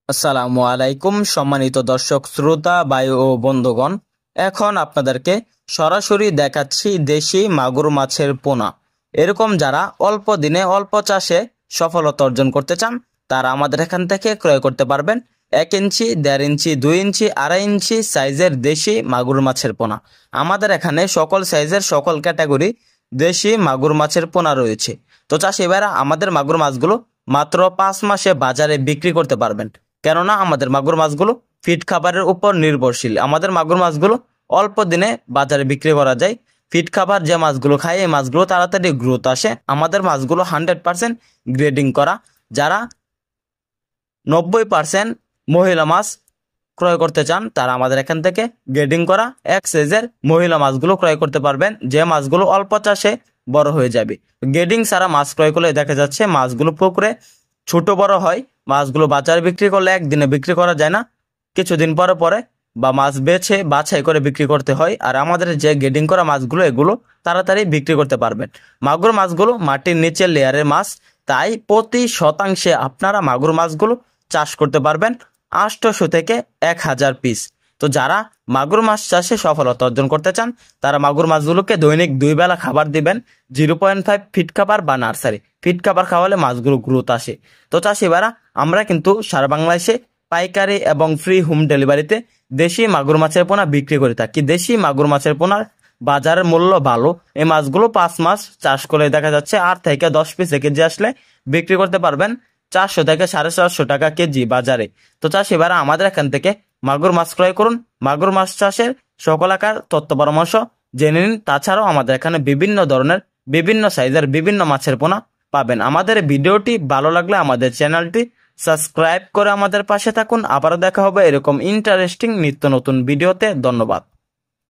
আসসালামু আলাইকুম সম্মানিত দর্শক শ্রোতা ভাই ও বন্ধুগণ, এখন আপনাদেরকে সরাসরি দেখাচ্ছি দেশি মাগুর মাছের পোনা। এরকম যারা অল্প দিনে অল্প চাষে সফলতা অর্জন করতে চান তারা আমাদের এখান থেকে ক্রয় করতে পারবেন 1 ইঞ্চি, 1.5 ইঞ্চি, 2 ইঞ্চি, 2.5 ইঞ্চি সাইজের দেশি মাগুর মাছের পোনা। আমাদের এখানে সকল সাইজের সকল ক্যাটাগরি দেশি মাগুর মাছের পোনা রয়েছে। তো চাষি ভাইরা আমাদের মাগুর মাছগুলো মাত্র 5 মাসে বাজারে বিক্রি করতে পারবেন, কেননা আমাদের মাগুর মাছগুলো ফিড খাবারের উপর নির্ভরশীল। আমাদের মাগুর মাছগুলো অল্প দিনে বাজারে বিক্রি করা যায়। ফিড খাবার যে মাছগুলো খায় এই মাছগুলো তাড়াতাড়ি গ্রোথ আসে। আমাদের মাছগুলো 100% গ্রেডিং করা। যারা 90% মহিলা মাছ ক্রয় করতে চান তারা আমাদের এখান থেকে গ্রেডিং করা এক সাইজের মহিলা মাছগুলো ক্রয় করতে পারবেন, যে মাছগুলো অল্প চাষে বড় হয়ে যাবে। গ্রেডিং ছাড়া মাছ ক্রয় করলে দেখা যাচ্ছে মাছগুলো পুকুরে ছোট বড় হয়। মাছগুলো বাজারে বিক্রি করলে একদিনে বিক্রি করা যায় না, কিছুদিন পরে পরে বা মাছ বেছে বাছাই করে বিক্রি করতে হয়। আর আমাদের যে গ্রেডিং করা মাছগুলো এগুলো তাড়াতাড়ি বিক্রি করতে পারবেন। মাগুর মাছগুলো মাটির নিচের লেয়ারের মাছ, তাই প্রতি শতাংশে আপনারা মাগুর মাছগুলো চাষ করতে পারবেন 800 থেকে 1000 পিস। তো যারা মাগুর মাছ চাষে সফলতা অর্জন করতে চান তারা মাগুর মাছগুলোকে দৈনিক 2 বেলা খাবার দিবেন, 0.5 ফিড খাবার বা নার্সারি ফিড খাবার খাওয়ালে মাছগুলো গ্রোথ আসে। তো চাষি ভাইরা আমরা কিন্তু সারা বাংলাদেশে পাইকারি এবং ফ্রি হোম ডেলিভারিতে দেশি মাগুর মাছের পোনা বিক্রি করে থাকি। দেশি মাগুর মাছের পোনার বাজারের মূল্য ভালো। এই মাছগুলো 5 মাস চাষ করে দেখা যাচ্ছে 8 থেকে 10 পিস কেজি আসলে বিক্রি করতে পারবেন 400 থেকে 450 টাকা কেজি বাজারে। তো চাষি ভাইরা আমাদের এখান থেকে মাগুর মাছ ক্রয় করুন। মাগুর মাছ চাষের সকল আকার তথ্য পরামর্শ জেনে নিন। তাছাড়াও আমাদের এখানে বিভিন্ন ধরনের বিভিন্ন সাইজের বিভিন্ন মাছের পোনা পাবেন। আমাদের ভিডিওটি ভালো লাগলে আমাদের চ্যানেলটি সাবস্ক্রাইব করে আমাদের পাশে থাকুন। আবারও দেখা হবে এরকম ইন্টারেস্টিং নিত্য নতুন ভিডিওতে। ধন্যবাদ।